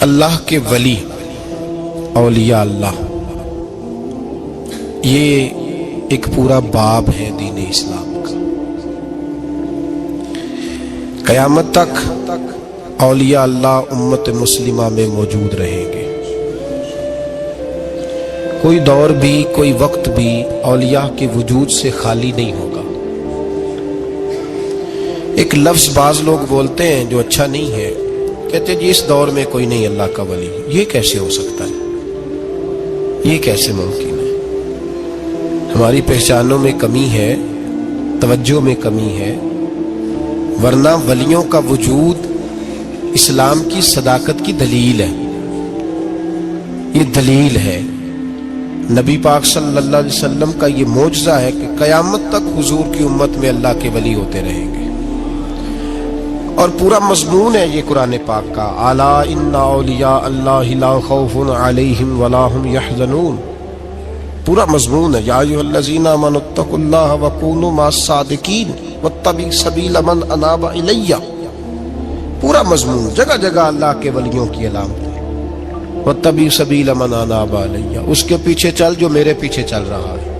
اللہ کے ولی اولیاء اللہ، یہ ایک پورا باب ہے دین اسلام کا۔ قیامت تک اولیاء اللہ امت مسلمہ میں موجود رہیں گے۔ کوئی دور بھی، کوئی وقت بھی اولیاء کے وجود سے خالی نہیں ہوگا۔ ایک لفظ بعض لوگ بولتے ہیں جو اچھا نہیں ہے، کہتے ہیں جی اس دور میں کوئی نہیں اللہ کا ولی۔ یہ کیسے ہو سکتا ہے؟ یہ کیسے ممکن ہے؟ ہماری پہچانوں میں کمی ہے، توجہ میں کمی ہے، ورنہ ولیوں کا وجود اسلام کی صداقت کی دلیل ہے۔ یہ دلیل ہے، نبی پاک صلی اللہ علیہ وسلم کا یہ معجزہ ہے کہ قیامت تک حضور کی امت میں اللہ کے ولی ہوتے رہیں گے۔ اور پورا مضمون ہے یہ قرآن پاک کا، الا ان اولیاء اللہ لا خوف علیہم ولا هم يحزنون۔ پورا مضمون ہے، یا ایھا الذین آمنوا اتقوا اللہ وکونوا مع الصادقین واتبعوا سبیل من اناب الی۔ پورا مضمون، جگہ جگہ اللہ کے ولیوں کی علامت ہے، واتبعوا سبیل من اناب الی، اس کے پیچھے چل جو میرے پیچھے چل رہا ہے۔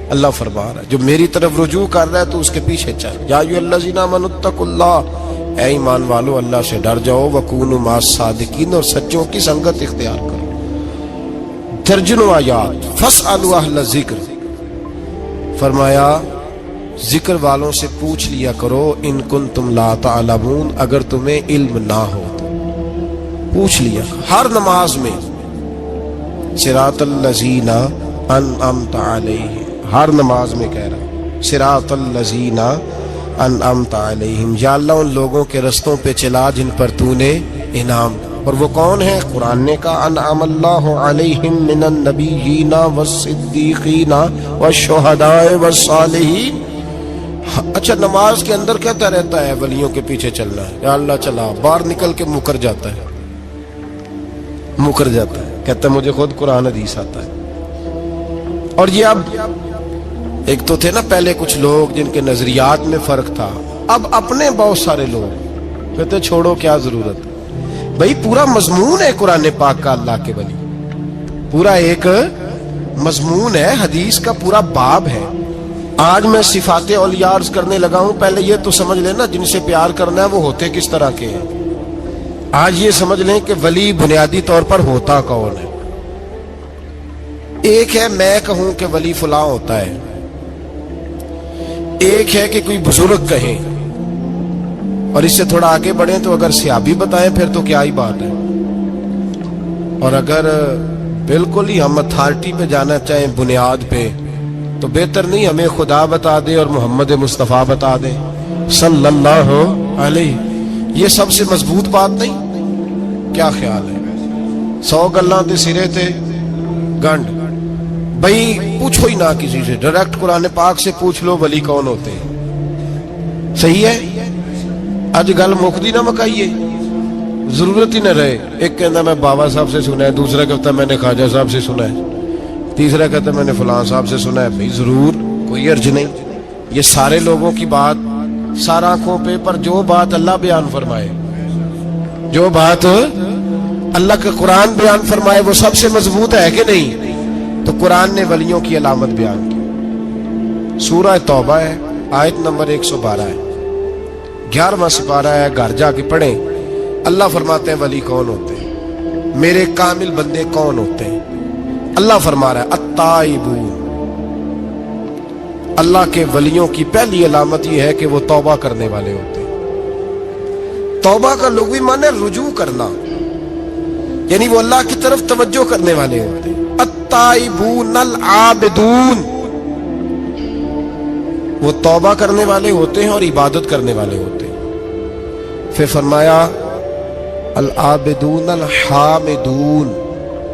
اللہ فرما رہا ہے جو میری طرف رجوع کر رہا ہے تو اس کے پیچھے چل۔ یا ایھا الذین آمنوا اتقوا اللہ، اے ایمان والو اللہ سے ڈر جاؤ، وکونوا مع الصادقین، اور سچوں کی سنگت اختیار کرو۔ درجنوں آیات، فاسألوا اہل الذکر، فرمایا ذکر والوں سے پوچھ لیا کرو، ان کنتم لا تعلمون، اگر تمہیں علم نہ ہو تو پوچھ لیا۔ ہر نماز میں صراط الذین انعمت علیہم، ہر نماز میں کہہ رہا صراط الذین انعمت علیہم، یا اللہ ان لوگوں کے رستوں پہ چلا جن پر تو نے انعام۔ اور وہ کون ہے؟ قرآن نے کہا انعم اللہ علیہم من النبیین والصدیقین والشہداء والصالحین۔ اچھا، نماز کے اندر کہتا رہتا ہے ولیوں کے پیچھے چلنا ہے، یا اللہ چلا، باہر نکل کے مکر جاتا ہے، کہتا ہے مجھے خود قرآن حدیث آتا ہے۔ اور یہ اب ایک تو تھے نا پہلے کچھ لوگ جن کے نظریات میں فرق تھا، اب اپنے بہت سارے لوگ کہتے چھوڑو کیا ضرورت ہے۔ بھئی پورا مضمون ہے قرآن پاک کا اللہ کے ولی، پورا ایک مضمون ہے، حدیث کا پورا باب ہے۔ آج میں صفات اولیاء عرض کرنے لگا ہوں، پہلے یہ تو سمجھ لینا جن سے پیار کرنا ہے وہ ہوتے کس طرح کے ہیں۔ آج یہ سمجھ لیں کہ ولی بنیادی طور پر ہوتا کون ہے۔ ایک ہے میں کہوں کہ ولی فلاں ہوتا ہے، ایک ہے کہ کوئی بزرگ کہیں، اور اس سے تھوڑا آگے بڑھیں تو اگر صحابی بتائیں پھر تو کیا ہی بات ہے، اور اگر بالکل ہی ہم اتھارٹی پہ جانا چاہیں بنیاد پہ تو بہتر نہیں ہمیں خدا بتا دے اور محمد مصطفیٰ بتا دے صلی اللہ علیہ۔ یہ سب سے مضبوط بات نہیں؟ کیا خیال ہے؟ 100 گلاں دے سرے تے گنڈ۔ بھئی پوچھو ہی نہ کسی سے، ڈائریکٹ قرآن پاک سے پوچھ لو ولی کون ہوتے ہیں۔ صحیح ہے؟ اج گل مکدی نہ مکائیے، ضرورت ہی نہ رہے۔ ایک کہتا میں بابا صاحب سے سنا ہے، دوسرا کہتا میں نے خواجہ صاحب سے سنا ہے، تیسرا کہتا میں نے فلاں صاحب سے سنا ہے۔ بھئی ضرور، کوئی عرض نہیں، یہ سارے لوگوں کی بات سارا آنکھوں پہ، پر جو بات اللہ بیان فرمائے، جو بات اللہ کا قرآن بیان فرمائے وہ سب سے مضبوط ہے کہ نہیں؟ تو قرآن نے ولیوں کی علامت بیان کی۔ سورہ توبہ ہے، آیت نمبر 112 ہے، 11واں سپارہ ہے، گھر جا کے پڑھیں۔ اللہ فرماتے ہیں ولی کون ہوتے ہیں، میرے کامل بندے کون ہوتے ہیں۔ اللہ فرما رہا ہے التائبون، اللہ کے ولیوں کی پہلی علامت یہ ہے کہ وہ توبہ کرنے والے ہوتے ہیں۔ توبہ کا لغوی معنی ہے رجوع کرنا، یعنی وہ اللہ کی طرف توجہ کرنے والے ہوتے ہیں۔ التائبون العابدون، وہ توبہ کرنے والے ہوتے ہیں اور عبادت کرنے والے ہوتے ہیں۔ پھر فرمایا العابدون الحامدون،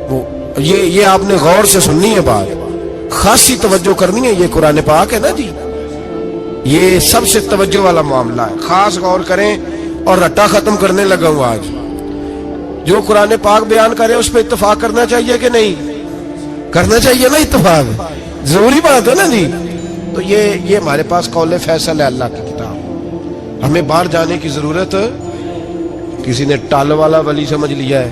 وہ یہ آپ نے غور سے سننی ہے بات، خاصی توجہ کرنی ہے، یہ قرآن پاک ہے نا جی، یہ سب سے توجہ والا معاملہ ہے، خاص غور کریں۔ اور رٹا ختم کرنے لگا ہوں آج، جو قرآن پاک بیان کرے اس پہ اتفاق کرنا چاہیے کہ نہیں؟ کرنا چاہیے نا اتفاق، ضروری بات ہے نا جی۔ تو یہ ہمارے پاس قول فیصل ہے اللہ کی کتاب، ہمیں باہر جانے کی ضرورت، کسی نے ٹال والا ولی سمجھ لیا ہے،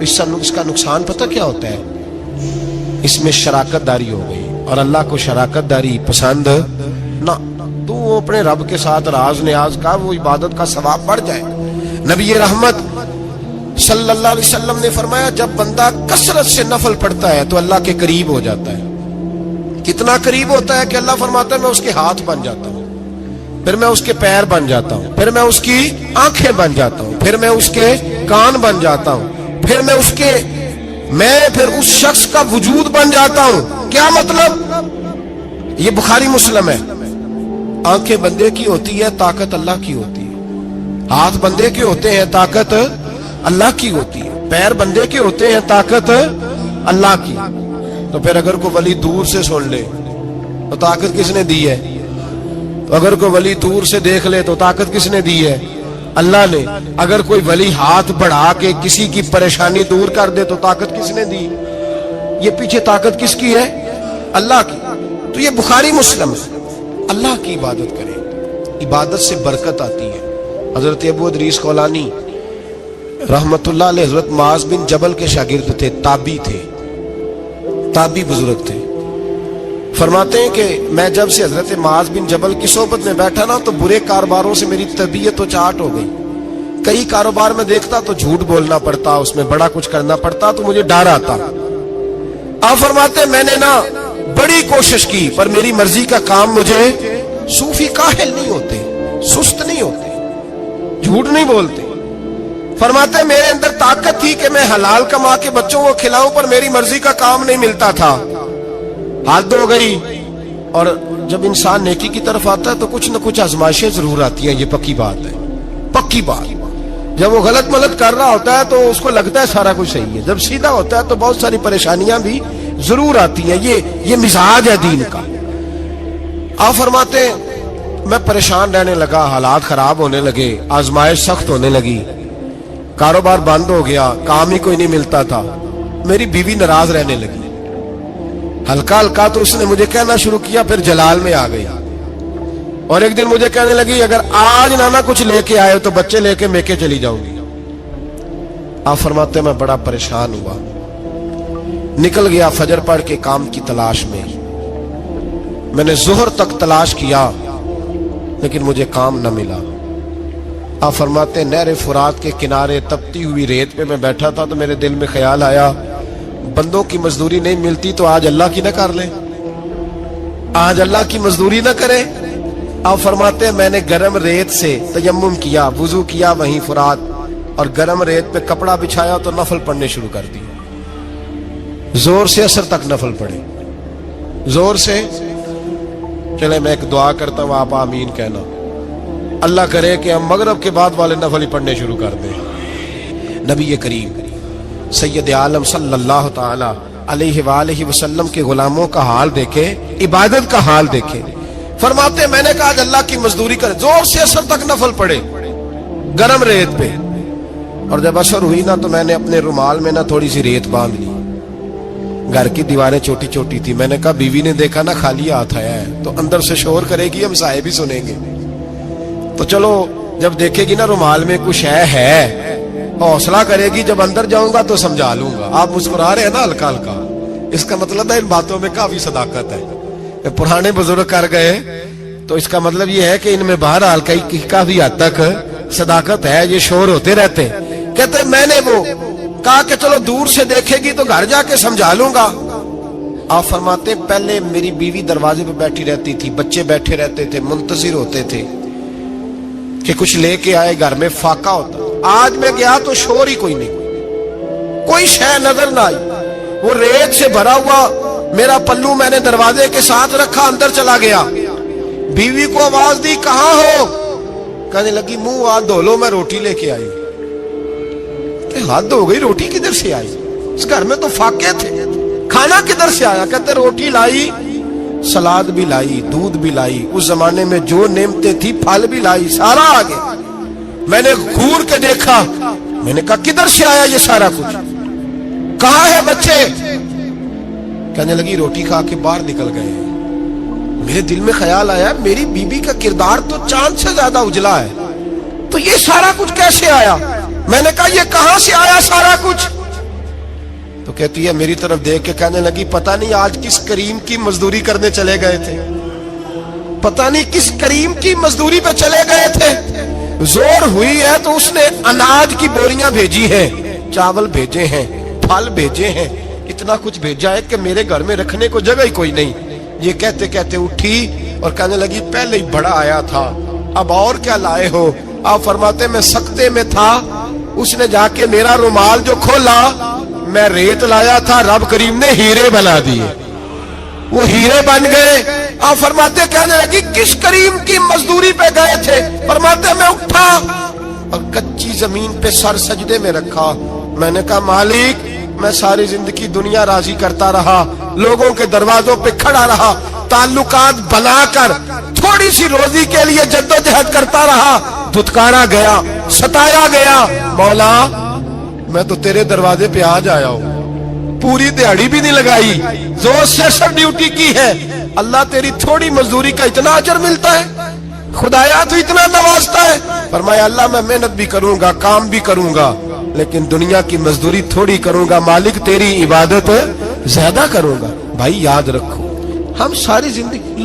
اس کا نقصان پتہ کیا ہوتا ہے؟ اس میں شراکت داری ہو گئی، اور اللہ کو شراکت داری پسند نہ۔ تو اپنے رب کے ساتھ راز نیاز کا، وہ عبادت کا ثواب بڑھ جائے۔ نبی رحمت صلی اللہ علیہ وسلم نے فرمایا جب بندہ کثرت سے نفل پڑھتا ہے تو اللہ کے قریب ہو جاتا ہے۔ کتنا قریب ہوتا ہے کہ اللہ فرماتا ہے میں اس کے ہاتھ بن جاتا ہوں، پھر میں اس کے پیر بن جاتا ہوں، پھر میں اس کی آنکھیں بن جاتا ہوں، پھر میں اس کے کان بن جاتا ہوں، پھر پھر اس شخص کا وجود بن جاتا ہوں۔ کیا مطلب؟ یہ بخاری مسلم ہے۔ آنکھیں بندے کی ہوتی ہے، طاقت اللہ کی ہوتی ہے۔ ہاتھ بندے کے ہوتے ہیں، طاقت اللہ کی ہوتی ہے۔ پیر بندے کے ہوتے ہیں، طاقت اللہ کی۔ تو پھر اگر کوئی ولی دور سے سن لے تو طاقت کس نے دی ہے؟ تو اگر کوئی ولی دور سے دیکھ لے تو طاقت کس نے دی ہے؟ اللہ نے۔ اگر کوئی ولی ہاتھ بڑھا کے کسی کی پریشانی دور کر دے تو طاقت کس نے دی؟ یہ پیچھے طاقت کس کی ہے؟ اللہ کی۔ تو یہ بخاری مسلم ہے۔ اللہ کی عبادت کریں، عبادت سے برکت آتی ہے۔ حضرت ابو ادریس خولانی رحمت اللہ علیہ حضرت معاذ بن جبل کے شاگرد تھے، تابعی بزرگ تھے۔ فرماتے ہیں کہ میں جب سے حضرت معاذ بن جبل کی صحبت میں بیٹھا نا تو برے کاروباروں سے میری طبیعت تو چاٹ ہو گئی۔ کئی کاروبار میں دیکھتا تو جھوٹ بولنا پڑتا، اس میں بڑا کچھ کرنا پڑتا، تو مجھے ڈر آتا۔ آپ فرماتے ہیں میں نے نا بڑی کوشش کی پر میری مرضی کا کام مجھے، صوفی کاہل نہیں ہوتے، سست نہیں ہوتے، جھوٹ نہیں بولتے۔ فرماتے ہیں میرے اندر طاقت تھی کہ میں حلال کما کے بچوں کو کھلاؤں، پر میری مرضی کا کام نہیں ملتا تھا۔ حد ہو گئی۔ اور جب انسان نیکی کی طرف آتا ہے تو کچھ نہ کچھ آزمائشیں ضرور آتی ہیں، یہ پکی بات ہے، پکی بات۔ جب وہ غلط ملت کر رہا ہوتا ہے تو اس کو لگتا ہے سارا کچھ صحیح ہے، جب سیدھا ہوتا ہے تو بہت ساری پریشانیاں بھی ضرور آتی ہیں۔ یہ مزاج ہے دین کا۔ آپ فرماتے ہیں میں پریشان رہنے لگا، حالات خراب ہونے لگے، آزمائش سخت ہونے لگی، کاروبار بند ہو گیا، کام ہی کوئی نہیں ملتا تھا۔ میری بیوی ناراض رہنے لگی، ہلکا ہلکا تو اس نے مجھے کہنا شروع کیا، پھر جلال میں آ گئی، اور ایک دن مجھے کہنے لگی اگر آج نانا کچھ لے کے آئے تو بچے لے کے میکے چلی جاؤں گی۔ آپ فرماتے ہیں میں بڑا پریشان ہوا، نکل گیا فجر پڑھ کے کام کی تلاش میں۔ میں نے ظہر تک تلاش کیا لیکن مجھے کام نہ ملا۔ آپ فرماتے ہیں نہر فرات کے کنارے تپتی ہوئی ریت پہ میں بیٹھا تھا تو میرے دل میں خیال آیا بندوں کی مزدوری نہیں ملتی تو آج اللہ کی نہ کر لیں، آج اللہ کی مزدوری نہ کرے۔ آپ فرماتے ہیں میں نے گرم ریت سے تیمم کیا، وضو کیا وہیں فرات، اور گرم ریت پہ کپڑا بچھایا تو نفل پڑھنے شروع کر دی، زور سے اثر تک نفل پڑھے، زور سے۔ چلے میں ایک دعا کرتا ہوں، آپ آمین کہنا، اللہ کرے کہ ہم مغرب کے بعد والے نفل ہی پڑھنے شروع کر دیں۔ نبی کریم سید عالم صلی اللہ تعالی علیہ وآلہ وسلم کے غلاموں کا حال دیکھے، عبادت کا حال دیکھے۔ فرماتے میں نے کہا آج اللہ کی مزدوری کرے، زور سے اثر تک نفل پڑھے گرم ریت پہ، اور جب اثر ہوئی نا تو میں نے اپنے رومال میں نا تھوڑی سی ریت باندھ لی۔ گھر کی دیواریں چھوٹی چھوٹی تھی، میں نے کہا بیوی نے دیکھا نا خالی ہاتھ آیا ہے تو اندر سے شور کرے گی، ہم سائے بھی سنیں گے، تو چلو جب دیکھے گی نا رومال میں کچھ ہے حوصلہ کرے گی، جب اندر جاؤں گا تو سمجھا لوں گا۔ آپ مسکرا رہے ہیں نا ہلکا ہلکا، اس کا مطلب ہے ان باتوں میں کافی صداقت ہے۔ پرانے بزرگ کر گئے تو اس کا مطلب یہ ہے کہ ان میں بہرحال کافی حد تک صداقت ہے، یہ شور ہوتے رہتے۔ کہتے میں نے وہ کہا کہ چلو دور سے دیکھے گی تو گھر جا کے سمجھا لوں گا۔ آپ فرماتے پہلے میری بیوی دروازے پہ بیٹھی رہتی تھی، بچے بیٹھے رہتے تھے، منتظر ہوتے تھے کہ کچھ لے کے آئے، گھر میں فاقہ ہوتا۔ آج میں گیا تو شور ہی کوئی نہیں، کوئی شے نظر نہ آئی، وہ ریت سے بھرا ہوا میرا پلو میں نے دروازے کے ساتھ رکھا، اندر چلا گیا، بیوی کو آواز دی کہاں ہو؟ کہنے لگی منہ ہاتھ دھو لو، میں روٹی لے کے آئی۔ کہ ہاتھ دھو گئی، روٹی کدھر سے آئی؟ اس گھر میں تو فاقے تھے، کھانا کدھر سے آیا؟ کہتے روٹی لائی، سلاد بھی لائی، دودھ بھی لائی، اس زمانے میں جو نعمتیں تھی پھل بھی لائی، سارا آگے۔ میں نے گھور کے دیکھا، میں نے کہا کدھر سے آیا یہ سارا کچھ؟ کہاں ہے بچے؟ کہنے لگی روٹی کھا کے باہر نکل گئے۔ میرے دل میں خیال آیا میری بیوی کا کردار تو چاند سے زیادہ اجلا ہے، تو یہ سارا کچھ کیسے آیا؟ میں نے کہا یہ کہاں سے آیا سارا کچھ؟ تو کہتی ہے میری طرف دیکھ کے کہنے لگی پتہ نہیں آج کس کریم کی مزدوری کرنے چلے گئے تھے, پتہ نہیں کس کریم کی مزدوری پہ چلے گئے تھے, زور ہوئی ہے تو اس نے اناج کی بوریاں بھیجی ہیں, چاول بھیجے ہیں, پھل بھیجے ہیں, اتنا کچھ بھیجا ہے کہ میرے گھر میں رکھنے کو جگہ ہی کوئی نہیں. یہ کہتے کہتے اٹھی اور کہنے لگی پہلے ہی بڑا آیا تھا, اب اور کیا لائے ہو؟ آپ فرماتے میں سکتے میں تھا, اس نے جا کے میرا رومال جو کھولا, میں ریت لایا تھا, رب کریم نے ہیرے بنا دیے, وہ ہیرے بن گئے. آپ فرماتے کہنے لگی کس کریم کی مزدوری پہ گئے تھے؟ فرماتے میں اٹھا اور کچی زمین پہ سر سجدے میں رکھا, میں نے کہا مالک میں ساری زندگی دنیا راضی کرتا رہا, لوگوں کے دروازوں پہ کھڑا رہا, تعلقات بنا کر تھوڑی سی روزی کے لیے جدوجہد کرتا رہا, دھتکارا گیا, ستایا گیا, مولا میں تو تیرے دروازے پہ آج آیا ہوں, پوری دیہڑی بھی نہیں لگائی, زور سے سب ڈیوٹی کی ہے, اللہ تیری تھوڑی مزدوری کا اتنا اجر ملتا ہے, خدایا تو اتنا نوازتا ہے. فرمایا اللہ میں محنت بھی کروں گا, کام بھی کروں گا, لیکن دنیا کی مزدوری تھوڑی کروں گا, مالک تیری عبادت زیادہ کروں گا. بھائی یاد رکھو ہم ساری زندگی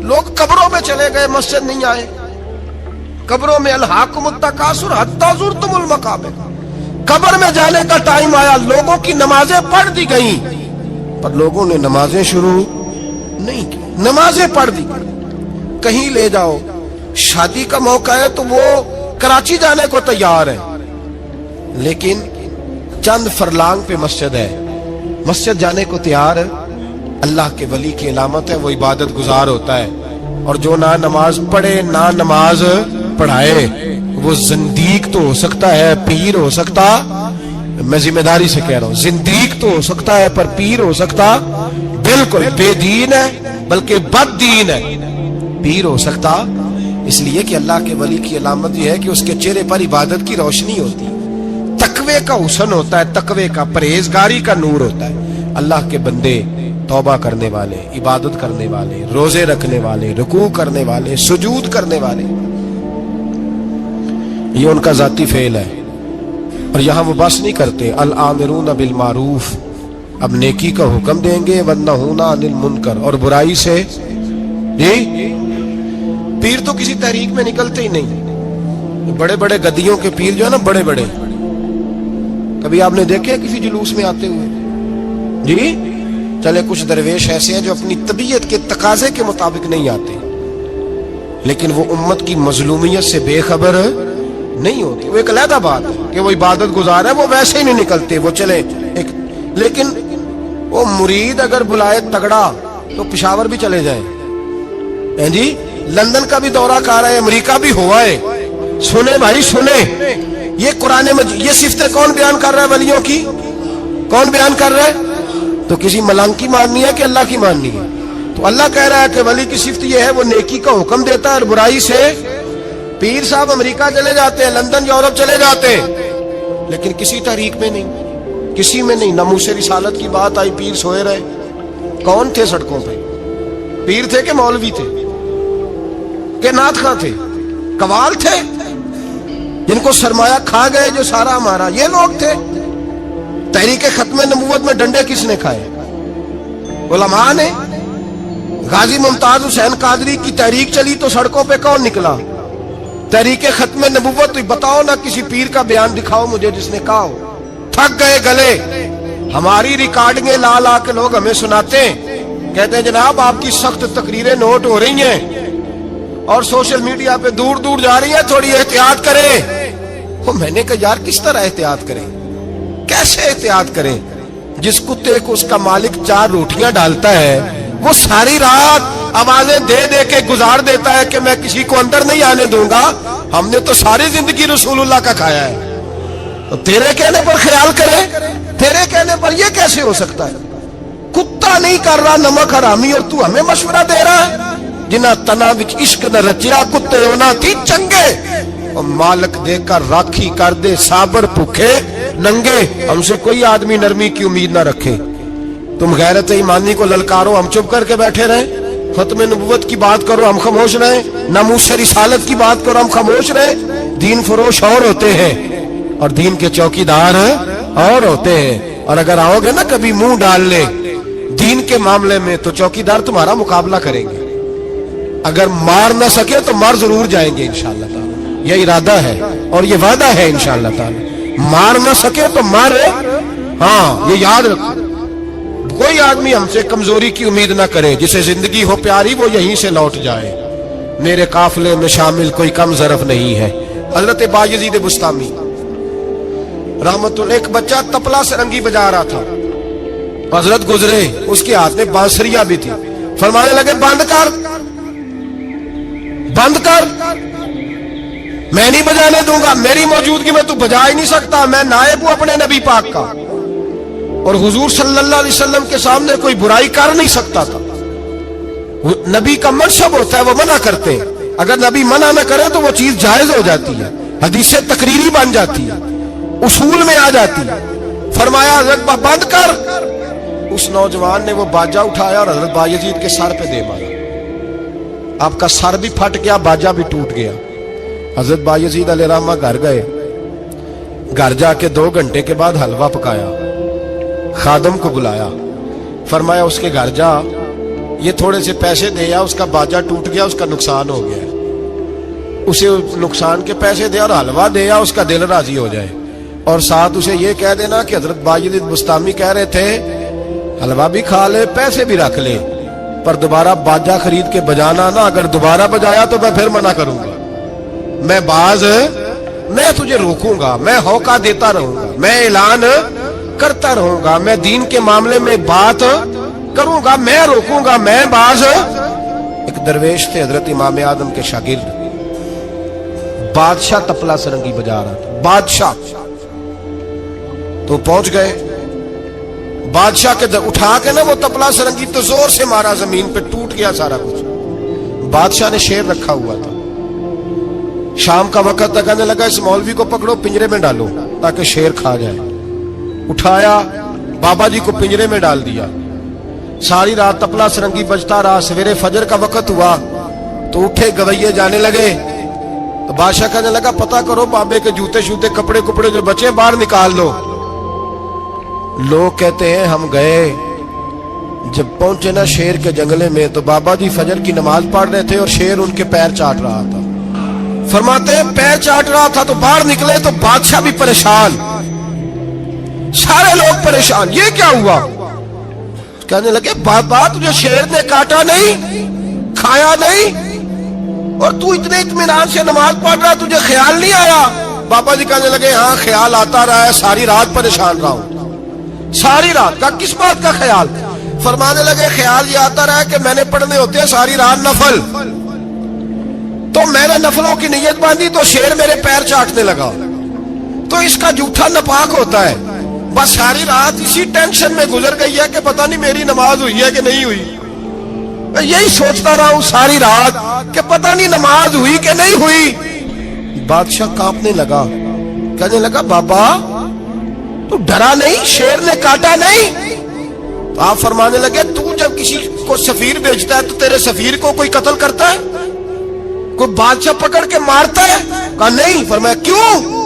لوگ قبروں میں چلے گئے, مسجد نہیں آئے, قبروں میں الہاکم التکاثر حتی زرتم المقابر, قبر میں جانے کا ٹائم آیا, لوگوں کی نمازیں پڑھ دی گئیں پر لوگوں نے نمازیں شروع نہیں کی, نمازیں پڑھ دی. کہیں لے جاؤ, شادی کا موقع ہے تو وہ کراچی جانے کو تیار ہے, لیکن چند فرلانگ پہ مسجد ہے, مسجد جانے کو تیار ہے. اللہ کے ولی کی علامت ہے وہ عبادت گزار ہوتا ہے, اور جو نہ نماز پڑھے نہ نماز پڑھائے وہ زندیق تو ہو سکتا ہے, پیر ہو سکتا, میں ذمہ داری سے کہہ رہا ہوں, زندیق تو ہو سکتا ہے پر پیر ہو سکتا بالکل بے دین ہے, بلکہ بد دین ہے, پیر ہو سکتا. اس لیے کہ اللہ کے ولی کی علامت یہ ہے کہ اس کے چہرے پر عبادت کی روشنی ہوتی, تقوی کا حسن ہوتا ہے, تقوی کا, پرہیزگاری کا نور ہوتا ہے. اللہ کے بندے توبہ کرنے والے, عبادت کرنے والے, روزے رکھنے والے, رکوع کرنے والے, سجود کرنے والے, یہ ان کا ذاتی فعل ہے. اور یہاں وہ بس نہیں کرتے, الآمرون بالمعروف, اب نیکی کا حکم دیں گے, والنہون عن المنکر, اور برائی سے. جی پیر تو کسی تحریک میں نکلتے ہی نہیں, بڑے بڑے گدیوں کے پیر جو ہے نا, بڑے بڑے, کبھی آپ نے دیکھے کسی جلوس میں آتے ہوئے؟ جی چلے کچھ درویش ایسے ہیں جو اپنی طبیعت کے تقاضے کے مطابق نہیں آتے, لیکن وہ امت کی مظلومیت سے بے خبر نہیں ہوتی. وہ ایک علیحدہ بات ہے کہ وہ عبادت گزار ہے, وہ ویسے ہی نہیں نکلتے, وہ چلے ایک, لیکن وہ مرید اگر بلائے تگڑا تو پشاور بھی چلے جائیں, جی لندن کا بھی دورہ کر رہے ہیں, امریکہ بھی ہوا ہے. سنیں بھائی سنیں, یہ قرآن مجید, یہ صفتیں کون بیان کر رہا ہے ولیوں کی؟ کون بیان کر رہا ہے؟ تو کسی ملنگ کی ماننی ہے کہ اللہ کی ماننی ہے؟ تو اللہ کہہ رہا ہے کہ ولی کی صفت یہ ہے وہ نیکی کا حکم دیتا ہے اور برائی سے. پیر صاحب امریکہ چلے جاتے ہیں, لندن یورپ چلے جاتے ہیں, لیکن کسی تحریک میں نہیں, کسی میں نہیں. ناموس رسالت کی بات آئی, پیر سوئے رہے. کون تھے سڑکوں پہ؟ پیر تھے کہ مولوی تھے کہ نعت خواں تھے؟ قوال تھے جن کو سرمایہ کھا گئے جو سارا ہمارا, یہ لوگ تھے. تحریک ختم نبوت میں ڈنڈے کس نے کھائے؟ علماء نے. غازی ممتاز حسین قادری کی تحریک چلی تو سڑکوں پہ کون نکلا؟ تحریک ختم نبوت. بتاؤ نا کسی پیر کا بیان دکھاؤ مجھے جس نے کہا ہو. تھک گئے گلے, ہماری ریکارڈنگیں لا لا کے لوگ ہمیں سناتے ہیں, کہتے ہیں جناب آپ کی سخت تقریریں نوٹ ہو رہی ہیں اور سوشل میڈیا پہ دور دور جا رہی ہیں, تھوڑی احتیاط کریں. وہ میں نے کہا یار کس طرح احتیاط کریں, کیسے احتیاط کریں؟ جس کتے کو اس کا مالک 4 روٹیاں ڈالتا ہے وہ ساری رات آوازیں دے دے کے گزار دیتا ہے کہ میں کسی کو اندر نہیں آنے دوں گا. ہم نے تو ساری زندگی رسول اللہ کا کھایا ہے, تو تیرے کہنے پر خیال کرے, تیرے کہنے پر یہ کیسے ہو سکتا ہے؟ کتا نہیں کر رہا نمک حرامی اور تو ہمیں مشورہ دے رہا ہے. جنہ تنا وچ عشق نہ رچیا کتے ہونا تھی چنگے, اور مالک دے کر راکھی کر دے صابر بھوکے ننگے. ہم سے کوئی آدمی نرمی کی امید نہ رکھے. تم غیرت ایمانی کو للکارو, ہم چپ کر کے بیٹھے رہیں. ختم نبوت کی بات کرو, ہم خاموش رہیں. ناموس رسالت کی بات کرو, ہم خاموش رہیں. دین فروش اور ہوتے ہیں اور دین کے چوکیدار اور ہوتے ہیں. اور اگر آؤ گے نا کبھی منہ ڈال لے دین کے معاملے میں تو چوکیدار تمہارا مقابلہ کریں گے. اگر مار نہ سکے تو مار ضرور جائیں گے انشاءاللہ تعالی. یہ ارادہ ہے اور یہ وعدہ ہے انشاءاللہ تعالی. مار نہ سکے تو مارے. ہاں یہ یاد رکھو, کوئی آدمی ہم سے کمزوری کی امید نہ کرے. جسے زندگی ہو پیاری وہ یہیں سے لوٹ جائے. میرے قافلے میں شامل کوئی کم ظرف نہیں ہے. حضرت بایزید بسطامی رحمت اللہ, ایک بچہ تپلا سرنگی بجا رہا تھا. حضرت گزرے, اس کے ہاتھ میں بانسریاں بھی تھی. فرمانے لگے بند کر, بند کر, میں نہیں بجانے دوں گا. میری موجودگی میں تو بجا ہی نہیں سکتا. میں نائب ہوں اپنے نبی پاک کا, اور حضور صلی اللہ علیہ وسلم کے سامنے کوئی برائی کر نہیں سکتا تھا. نبی کا منصب ہوتا ہے, وہ منع کرتے ہیں. اگر نبی منع نہ کرے تو وہ چیز جائز ہو جاتی ہے, حدیث تقریری بن جاتی ہے, اصول میں آ جاتی ہے. فرمایا حضرت بند کر. اس نوجوان نے وہ باجا اٹھایا اور حضرت بایزید کے سر پہ دے مارا. آپ کا سر بھی پھٹ گیا, باجا بھی ٹوٹ گیا. حضرت بایزید علیہ الرحمہ گھر گئے. گھر جا کے 2 گھنٹے کے بعد حلوہ پکایا, خادم کو بلایا. فرمایا اس کے گھر جا, یہ تھوڑے سے پیسے دے آ, اس کا باجا ٹوٹ گیا, اس کا نقصان ہو گیا. اسے نقصان کے پیسے دے اور حلوہ دے آ, اس کا دل راضی ہو جائے. اور ساتھ اسے یہ کہہ دینا کہ حضرت بایزید بسطامی کہہ رہے تھے حلوہ بھی کھا لے, پیسے بھی رکھ لے, پر دوبارہ باجا خرید کے بجانا نا. اگر دوبارہ بجایا تو میں پھر منع کروں گا. میں میں تجھے روکوں گا, میں ہوکا دیتا رہوں گا, میں اعلان کرتا رہوں گا, میں دین کے معاملے میں بات کروں گا, میں روکوں گا, میں باز. ایک درویش تھے حضرت امام اعظم کے شاگرد, بادشاہ تپلا سرنگی بجا رہا تھا. بادشاہ تو پہنچ گئے. بادشاہ کے اٹھا کے نا وہ تپلا سرنگی تو زور سے مارا, زمین پہ ٹوٹ گیا سارا کچھ. بادشاہ نے شیر رکھا ہوا تھا. شام کا وقت تک کہنے لگا اس مولوی کو پکڑو, پنجرے میں ڈالو تاکہ شیر کھا جائے. اٹھایا, بابا جی کو پنجرے میں ڈال دیا. ساری رات تپلا سرنگی بجتا رہا. سویرے فجر کا وقت ہوا تو اٹھے گویے جانے لگے. تو بادشاہ کہنے لگا پتہ کرو بابے کے جوتے شوتے کپڑے کپڑے جو بچے باہر نکال لو. لوگ کہتے ہیں ہم گئے, جب پہنچے نا شیر کے جنگلے میں تو بابا جی فجر کی نماز پڑھ رہے تھے اور شیر ان کے پیر چاٹ رہا تھا. فرماتے ہیں پیر چاٹ رہا تھا تو باہر نکلے تو بادشاہ بھی پریشان, سارے لوگ پریشان. یہ کیا ہوا؟ کہنے لگے بابا تجھے شیر نے کاٹا نہیں, کھایا نہیں, اور تو اتنے اطمینان سے نماز پڑھ رہا, تجھے خیال نہیں آیا؟ بابا جی کہنے لگے ہاں خیال آتا رہا ہے, ساری رات پریشان رہا ہوں. ساری رات کا کس بات کا خیال؟ فرمانے لگے خیال یہ آتا رہا کہ میں نے پڑھنے ہوتے ہیں ساری رات نفل, تو میں نے نفلوں کی نیت باندھی تو شیر میرے پیر چاٹنے لگا, تو اس کا جھوٹا ناپاک ہوتا ہے. بس ساری رات اسی ٹینشن میں گزر گئی ہے کہ پتہ نہیں میری نماز ہوئی ہے کہ نہیں ہوئی. میں یہی سوچتا رہا ہوں ساری رات کہ پتہ نہیں نماز ہوئی کہ نہیں ہوئی. بادشاہ کانپنے لگا, کہنے لگا بابا تو ڈرا نہیں, شیر نے کاٹا نہیں؟ تو آپ فرمانے لگے تو جب کسی کو سفیر بھیجتا ہے تو تیرے سفیر کو کوئی قتل کرتا ہے, کوئی بادشاہ پکڑ کے مارتا ہے؟ کہا نہیں. فرمایا کیوں؟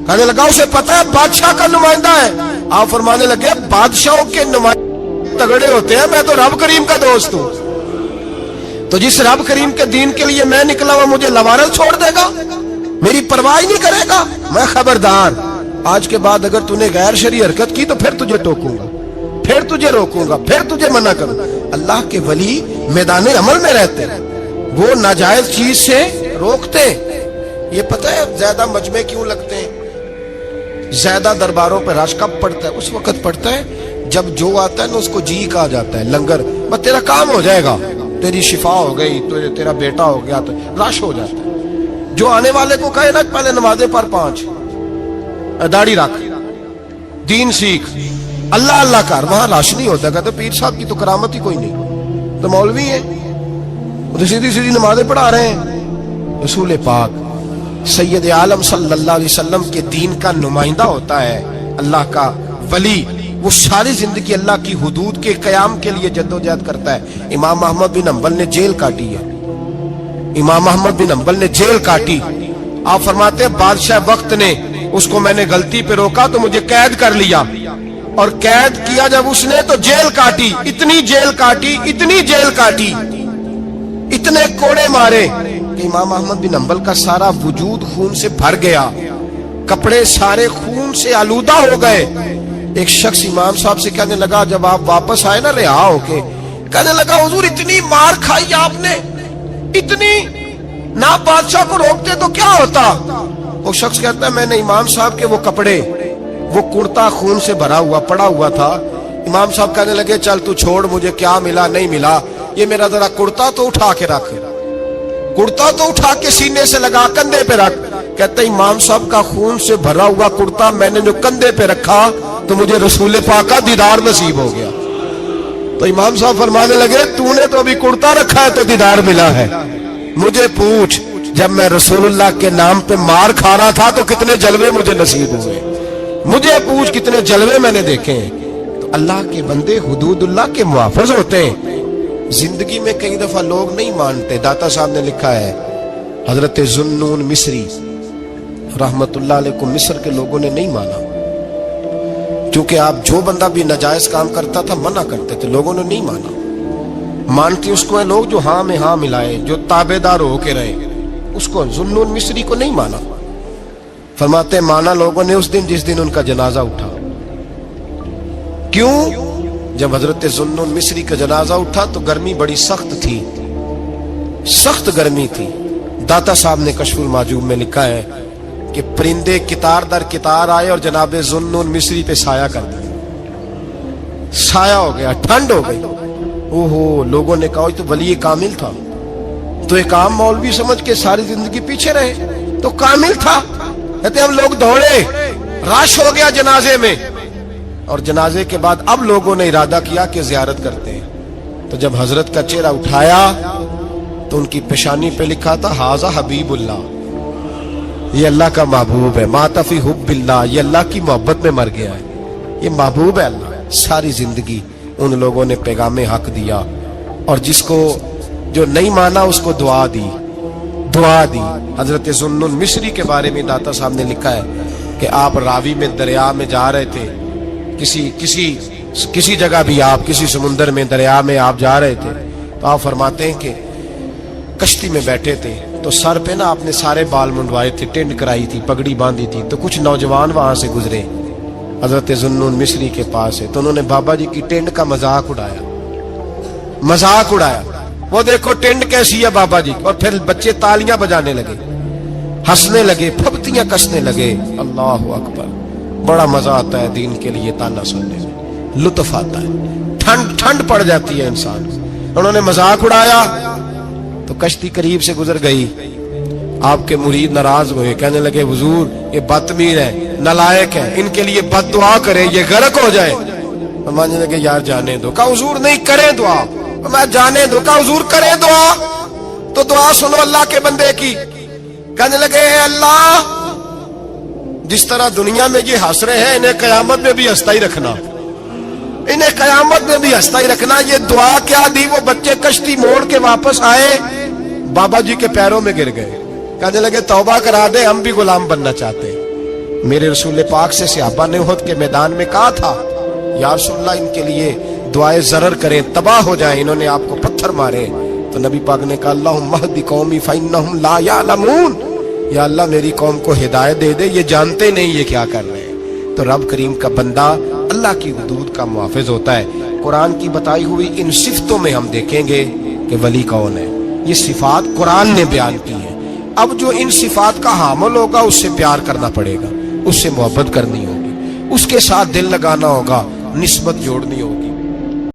کہنے لگا اسے پتا ہے بادشاہ کا نمائندہ ہے. آپ فرمانے لگے بادشاہوں کے نمائندے تگڑے ہوتے ہیں, میں تو رب کریم کا دوست ہوں. تو جس رب کریم کے دین کے لیے میں نکلا ہوا مجھے لوارل چھوڑ دے گا, میری پرواہ نہیں کرے گا؟ میں خبردار, آج کے بعد اگر تو نے غیر شرعی حرکت کی تو پھر تجھے ٹوکوں گا, پھر تجھے روکوں گا, پھر تجھے منع کروں. اللہ کے ولی میدان عمل میں رہتے ہیں, وہ ناجائز چیز سے روکتے. یہ پتہ ہے زیادہ مجمع کیوں لگتے ہیں, زیادہ درباروں پہ رش کب پڑتا ہے؟ اس وقت پڑتا ہے جب جو آتا ہے نا اس کو جی کہا جاتا ہے لنگر, بس تیرا کام ہو جائے گا, تیری شفا ہو گئی, تیرا بیٹا ہو گیا, تو رش ہو جاتا ہے. جو آنے والے کو کہے نا پہلے نمازیں پر 5, داڑھی رکھ, دین سیکھ, اللہ اللہ کر, وہاں رش نہیں ہوتا. کہتے پیر صاحب کی تو کرامت ہی کوئی نہیں, تو مولوی ہیں, تو سیدھی سیدھی نمازیں پڑھا رہے ہیں. رسول پاک سید عالم صلی اللہ علیہ وسلم کے دین کا نمائندہ ہوتا ہے اللہ کا ولی, وہ ساری زندگی اللہ کی حدود کے قیام کے لیے جدوجہد کرتا ہے. امام احمد بن حنبل نے جیل کاٹی ہے, امام احمد بن حنبل نے جیل کاٹی. آپ فرماتے ہیں بادشاہ وقت نے اس کو, میں نے غلطی پہ روکا تو مجھے قید کر لیا. اور قید کیا جب اس نے تو جیل کاٹی، اتنی جیل کاٹی، اتنی جیل کاٹی، اتنے کوڑے مارے کہ امام احمد بن حنبل کا سارا وجود خون سے بھر گیا، کپڑے سارے خون سے آلودہ ہو گئے۔ ایک شخص امام صاحب سے کہنے لگا جب آپ واپس آئے نا رہا ہو کے، کہنے لگا حضور اتنی مار کھائی آپ نے، اتنی، نہ بادشاہ کو روکتے تو کیا ہوتا؟ وہ شخص کہتا ہے میں نے امام صاحب کے وہ کپڑے، وہ کرتا خون سے بھرا ہوا پڑا ہوا تھا، امام صاحب کہنے لگے چل تو چھوڑ، مجھے کیا ملا نہیں ملا، یہ میرا ذرا کرتا تو اٹھا کے رکھ، کرتا تو اٹھا کے سینے سے لگا کندھے پہ رکھ۔ کہتے امام صاحب کا خون سے بھرا ہوا کرتا میں نے جو کندھے پہ رکھا تو مجھے رسول پاک کا دیدار نصیب ہو گیا۔ تو امام صاحب فرمانے لگے تو نے تو ابھی کرتا رکھا ہے تو دیدار ملا ہے، مجھے پوچھ جب میں رسول اللہ کے نام پہ مار کھا رہا تھا تو کتنے جلوے مجھے نصیب ہوئے، مجھے پوچھ کتنے جلوے میں نے دیکھے ہیں۔ تو اللہ کے بندے حدود اللہ کے محافظ ہوتے ہیں۔ زندگی میں کئی دفعہ لوگ نہیں مانتے، داتا صاحب نے لکھا ہے حضرت ذوالنون مصری رحمت اللہ علیہ کو مصر کے لوگوں نے نہیں مانا، کیونکہ آپ جو بندہ بھی ناجائز کام کرتا تھا منع کرتے تھے، لوگوں نے نہیں مانا۔ مانتے اس کو ہیں لوگ جو ہاں میں ہاں ملائے، جو تابع دار ہو کے رہے، اس کو ذوالنون مصری کو نہیں مانا۔ فرماتے مانا لوگوں نے اس دن جس دن ان کا جنازہ اٹھا۔ کیوں؟ جب حضرت ذوالنون مصری کا جنازہ اٹھا تو گرمی بڑی سخت تھی، سخت گرمی تھی۔ داتا صاحب نے کشف المحجوب میں لکھا ہے کہ پرندے کتار در کتار آئے اور جناب ذوالنون مصری پہ سایہ کر دیا، سایہ ہو گیا، ٹھنڈ ہو گئی۔ اوہو، لوگوں نے کہا تو ولی کامل تھا، تو ایک عام مولوی سمجھ کے ساری زندگی پیچھے رہے، تو کامل تھا۔ کہتے ہم لوگ دوڑے، رش ہو گیا جنازے میں، اور جنازے کے بعد اب لوگوں نے ارادہ کیا کہ زیارت کرتے ہیں۔ تو جب حضرت کا چہرہ اٹھایا تو ان کی پیشانی پہ لکھا تھا ھذا حبیب اللہ، یہ اللہ کا محبوب ہے، مات فی حب اللہ، یہ اللہ کی محبت میں مر گیا ہے، یہ محبوب ہے اللہ۔ ساری زندگی ان لوگوں نے پیغام حق دیا، اور جس کو جو نہیں مانا اس کو دعا دی، دعا دی۔ حضرت ذوالنون مصری کے بارے میں داتا صاحب نے لکھا ہے کہ آپ راوی میں دریا میں جا رہے تھے، کسی جگہ بھی آپ کسی سمندر میں دریا میں آپ جا رہے تھے، تو آپ فرماتے ہیں کہ کشتی میں بیٹھے تھے تو سر پہ نا آپ نے سارے بال منڈوائے تھے، ٹینڈ کرائی تھی، پگڑی باندھی تھی، تو کچھ نوجوان وہاں سے گزرے حضرت ذوالنون مصری کے پاس ہے، تو انہوں نے بابا جی کی ٹینڈ کا مذاق اڑایا، مذاق اڑایا، وہ دیکھو ٹینڈ کیسی ہے بابا جی، اور پھر بچے تالیاں بجانے لگے، ہنسنے لگے، پھپتیاں کسنے لگے۔ اللہ اکبر، بڑا مزہ آتا ہے دین کے لیے تانا سننے میں، لطف آتا ہے، ٹھنڈ پڑ جاتی ہے انسان۔ انہوں نے مذاق اڑایا تو کشتی قریب سے گزر گئی، آپ کے مرید ناراض ہوئے، کہنے لگے حضور یہ بدتمیز ہے، نالائق ہے، ان کے لیے بد دعا کریں یہ غرق ہو جائے۔ فرمانے لگے یار جانے دو۔ کہا حضور نہیں، کریں دعا۔ میں جانے دو۔ کہا حضور کریں دعا، تو دعا سنو اللہ کے بندے کی۔ کہنے لگے اے اللہ، جس طرح دنیا میں یہ ہنس رہے ہیں انہیں قیامت میں بھی ہنستا ہی رکھنا، انہیں قیامت میں بھی ہنستا ہی رکھنا۔ یہ دعا کیا دی؟ وہ بچے کشتی موڑ کے واپس آئے، بابا جی کے پیروں میں گر گئے، کہنے لگے توبہ کرا دے، ہم بھی غلام بننا چاہتے ہیں۔ میرے رسول پاک سے صحابہ نے احد کے میدان میں کہا تھا یا رسول اللہ ان کے لیے دعائے ضرر کریں، تباہ ہو جائیں، انہوں نے آپ کو پتھر مارے۔ تو نبی پاک نے کہا اللہم اہد قومی فانہم لا یعلمون، یا اللہ میری قوم کو ہدایت دے دے، یہ جانتے نہیں یہ کیا کر رہے ہیں۔ تو رب کریم کا بندہ اللہ کی حدود کا محافظ ہوتا ہے۔ قرآن کی بتائی ہوئی ان صفتوں میں ہم دیکھیں گے کہ ولی کون ہے، یہ صفات قرآن نے بیان کی ہیں۔ اب جو ان صفات کا حامل ہوگا اس سے پیار کرنا پڑے گا، اس سے محبت کرنی ہوگی، اس کے ساتھ دل لگانا ہوگا، نسبت جوڑنی ہوگی۔